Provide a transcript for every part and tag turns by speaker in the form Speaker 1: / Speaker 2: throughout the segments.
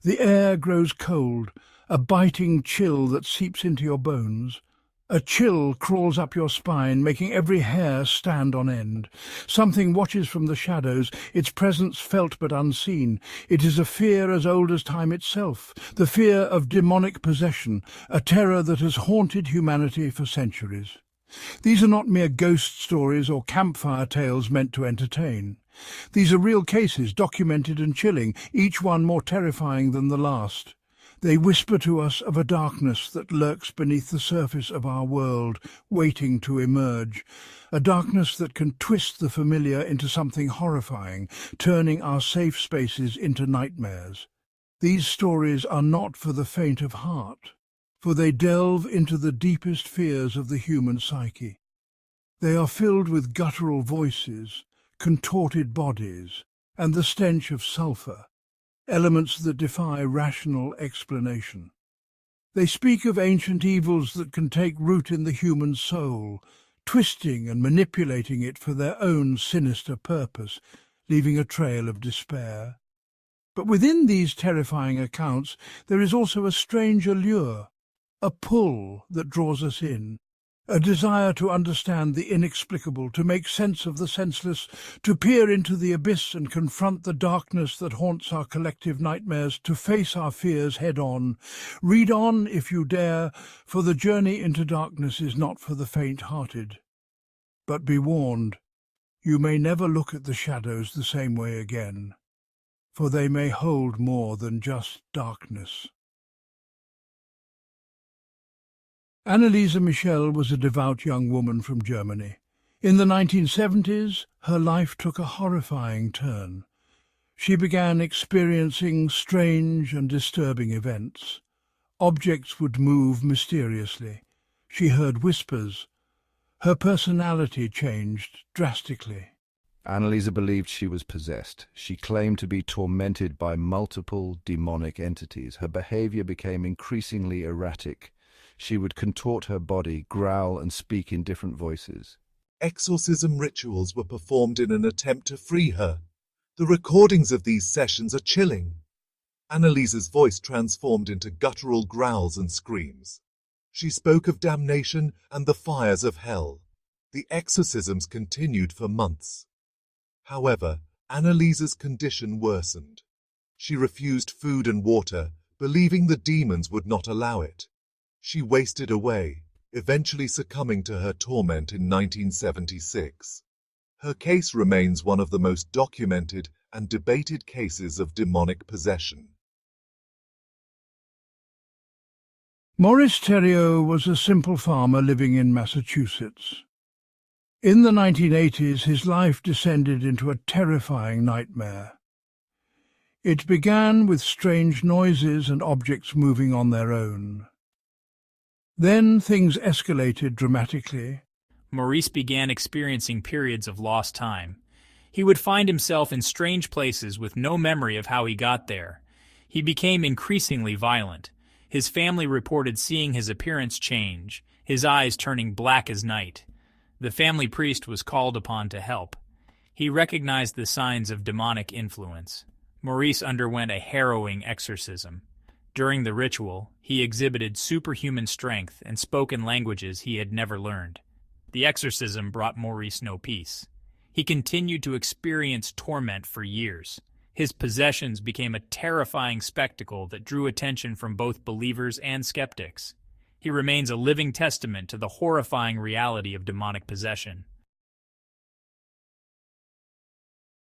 Speaker 1: The air grows cold, a biting chill that seeps into your bones. A chill crawls up your spine, making every hair stand on end. Something watches from the shadows, its presence felt but unseen. It is a fear as old as time itself, the fear of demonic possession, a terror that has haunted humanity for centuries. These are not mere ghost stories or campfire tales meant to entertain. These are real cases, documented and chilling, each one more terrifying than the last. They whisper to us of a darkness that lurks beneath the surface of our world, waiting to emerge. A darkness that can twist the familiar into something horrifying, turning our safe spaces into nightmares. These stories are not for the faint of heart, for they delve into the deepest fears of the human psyche. They are filled with guttural voices, contorted bodies, and the stench of sulphur, elements that defy rational explanation. They speak of ancient evils that can take root in the human soul, twisting and manipulating it for their own sinister purpose, leaving a trail of despair. But within these terrifying accounts there is also a strange allure, a pull that draws us in, a desire to understand the inexplicable, to make sense of the senseless, to peer into the abyss and confront the darkness that haunts our collective nightmares, to face our fears head-on. Read on if you dare, for the journey into darkness is not for the faint-hearted. But be warned, you may never look at the shadows the same way again, for they may hold more than just darkness. Anneliese Michel was a devout young woman from Germany. In the 1970s, her life took a horrifying turn. She began experiencing strange and disturbing events. Objects would move mysteriously. She heard whispers. Her personality changed drastically.
Speaker 2: Anneliese believed she was possessed. She claimed to be tormented by multiple demonic entities. Her behavior became increasingly erratic. She would contort her body, growl, and speak in different voices.
Speaker 3: Exorcism rituals were performed in an attempt to free her. The recordings of these sessions are chilling. Anneliese's voice transformed into guttural growls and screams. She spoke of damnation and the fires of hell. The exorcisms continued for months. However, Anneliese's condition worsened. She refused food and water, believing the demons would not allow it. She wasted away, eventually succumbing to her torment in 1976. Her case remains one of the most documented and debated cases of demonic possession.
Speaker 1: Maurice Theriault was a simple farmer living in Massachusetts. In the 1980s, his life descended into a terrifying nightmare. It began with strange noises and objects moving on their own. Then things escalated dramatically.
Speaker 4: Maurice began experiencing periods of lost time. He would find himself in strange places with no memory of how he got there. He became increasingly violent. His family reported seeing his appearance change, his eyes turning black as night. The family priest was called upon to help. He recognized the signs of demonic influence. Maurice underwent a harrowing exorcism. During the ritual, he exhibited superhuman strength and spoke in languages he had never learned. The exorcism brought Maurice no peace. He continued to experience torment for years. His possessions became a terrifying spectacle that drew attention from both believers and skeptics. He remains a living testament to the horrifying reality of demonic possession.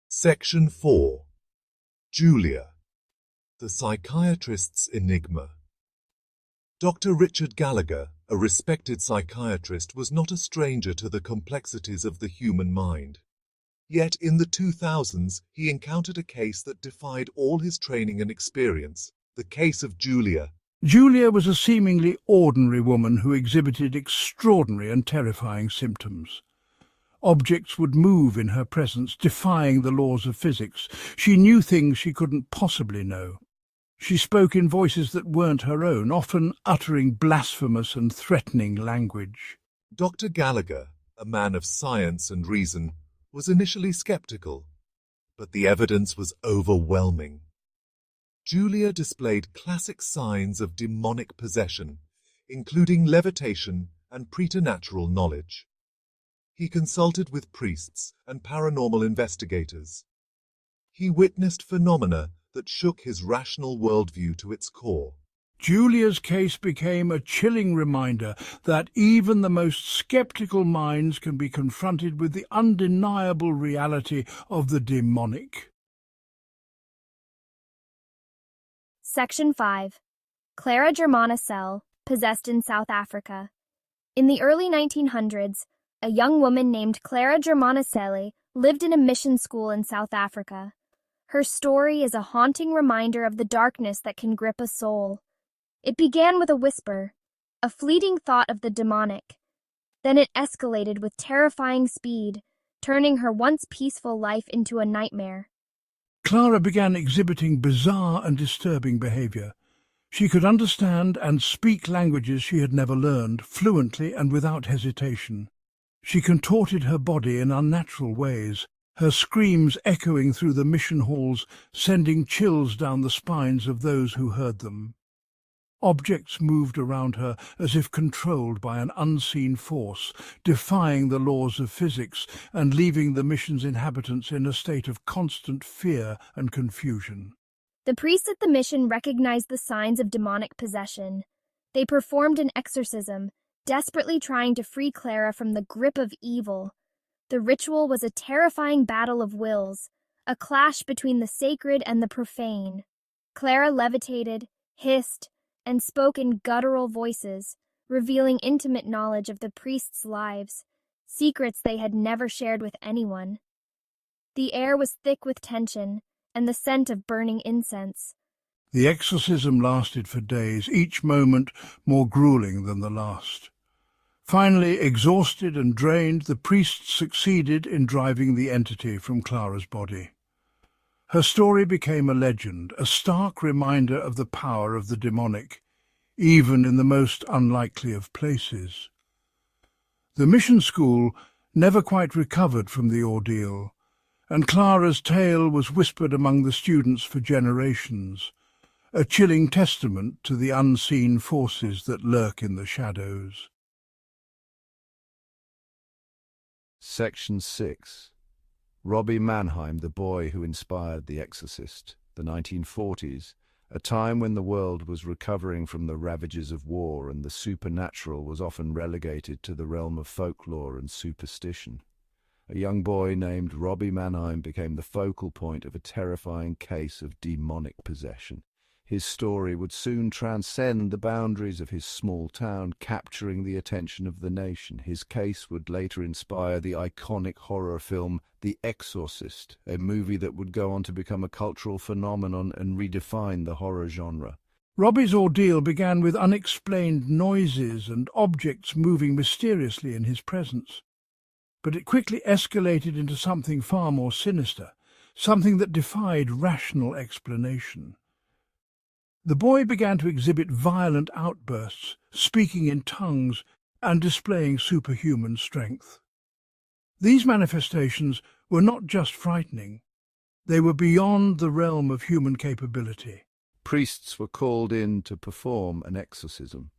Speaker 3: Section 4. Julia, the psychiatrist's enigma. Dr. Richard Gallagher, a respected psychiatrist, was not a stranger to the complexities of the human mind. Yet in the 2000s, he encountered a case that defied all his training and experience, the case of Julia.
Speaker 1: Julia was a seemingly ordinary woman who exhibited extraordinary and terrifying symptoms. Objects would move in her presence, defying the laws of physics. She knew things she couldn't possibly know. She spoke in voices that weren't her own, often uttering blasphemous and threatening language.
Speaker 3: Dr. Gallagher, a man of science and reason, was initially skeptical, but the evidence was overwhelming. Julia displayed classic signs of demonic possession, including levitation and preternatural knowledge. He consulted with priests and paranormal investigators. He witnessed phenomena that shook his rational worldview to its core.
Speaker 1: Julia's case became a chilling reminder that even the most skeptical minds can be confronted with the undeniable reality of the demonic.
Speaker 5: Section 5. Clara Germana Cell, possessed in South Africa. In the early 1900s, a young woman named Clara Germana Cell lived in a mission school in South Africa. Her story is a haunting reminder of the darkness that can grip a soul. It began with a whisper, a fleeting thought of the demonic. Then it escalated with terrifying speed, turning her once peaceful life into a nightmare.
Speaker 1: Clara began exhibiting bizarre and disturbing behavior. She could understand and speak languages she had never learned, fluently and without hesitation. She contorted her body in unnatural ways, her screams echoing through the mission halls, sending chills down the spines of those who heard them. Objects moved around her as if controlled by an unseen force, defying the laws of physics and leaving the mission's inhabitants in a state of constant fear and confusion.
Speaker 5: The priests at the mission recognized the signs of demonic possession. They performed an exorcism, desperately trying to free Clara from the grip of evil. The ritual was a terrifying battle of wills, a clash between the sacred and the profane. Clara levitated, hissed, and spoke in guttural voices, revealing intimate knowledge of the priests' lives, secrets they had never shared with anyone. The air was thick with tension and the scent of burning incense.
Speaker 1: The exorcism lasted for days, each moment more grueling than the last. Finally, exhausted and drained, the priests succeeded in driving the entity from Clara's body. Her story became a legend, a stark reminder of the power of the demonic, even in the most unlikely of places. The mission school never quite recovered from the ordeal, and Clara's tale was whispered among the students for generations, a chilling testament to the unseen forces that lurk in the shadows.
Speaker 2: Section 6. Robbie Mannheim, the boy who inspired The Exorcist, the 1940s, a time when the world was recovering from the ravages of war and the supernatural was often relegated to the realm of folklore and superstition. A young boy named Robbie Mannheim became the focal point of a terrifying case of demonic possession. His story would soon transcend the boundaries of his small town, capturing the attention of the nation. His case would later inspire the iconic horror film The Exorcist, a movie that would go on to become a cultural phenomenon and redefine the horror genre.
Speaker 1: Robbie's ordeal began with unexplained noises and objects moving mysteriously in his presence. But it quickly escalated into something far more sinister, something that defied rational explanation. The boy began to exhibit violent outbursts, speaking in tongues and displaying superhuman strength. These manifestations were not just frightening, they were beyond the realm of human capability.
Speaker 2: Priests were called in to perform an exorcism.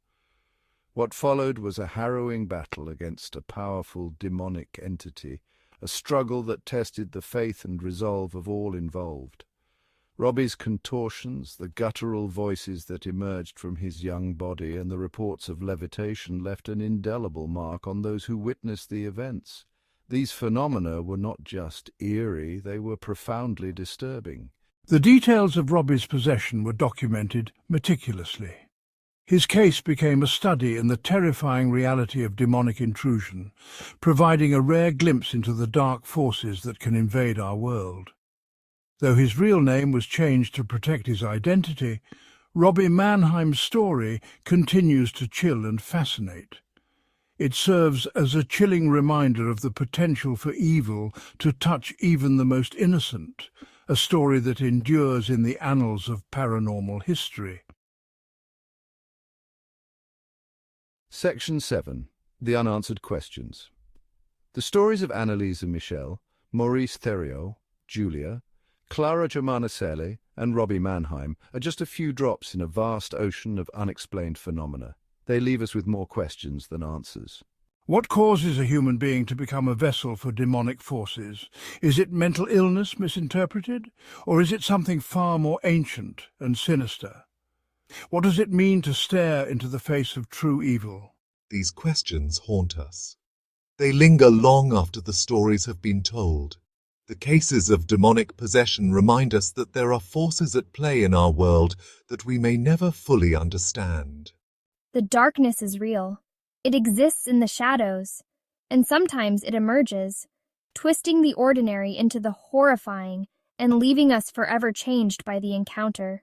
Speaker 2: What followed was a harrowing battle against a powerful demonic entity, a struggle that tested the faith and resolve of all involved. Robbie's contortions, the guttural voices that emerged from his young body, and the reports of levitation left an indelible mark on those who witnessed the events. These phenomena were not just eerie, they were profoundly disturbing.
Speaker 1: The details of Robbie's possession were documented meticulously. His case became a study in the terrifying reality of demonic intrusion, providing a rare glimpse into the dark forces that can invade our world. Though his real name was changed to protect his identity, Robbie Mannheim's story continues to chill and fascinate. It serves as a chilling reminder of the potential for evil to touch even the most innocent, a story that endures in the annals of paranormal history.
Speaker 2: Section 7. The Unanswered Questions. The stories of Annalise Michel, Maurice Theriault, Julia, Clara Germana Celle, and Robbie Mannheim are just a few drops in a vast ocean of unexplained phenomena. They leave us with more questions than answers.
Speaker 1: What causes a human being to become a vessel for demonic forces? Is it mental illness misinterpreted, or is it something far more ancient and sinister? What does it mean to stare into the face of true evil?
Speaker 3: These questions haunt us. They linger long after the stories have been told. The cases of demonic possession remind us that there are forces at play in our world that we may never fully understand.
Speaker 5: The darkness is real. It exists in the shadows, and sometimes it emerges, twisting the ordinary into the horrifying and leaving us forever changed by the encounter.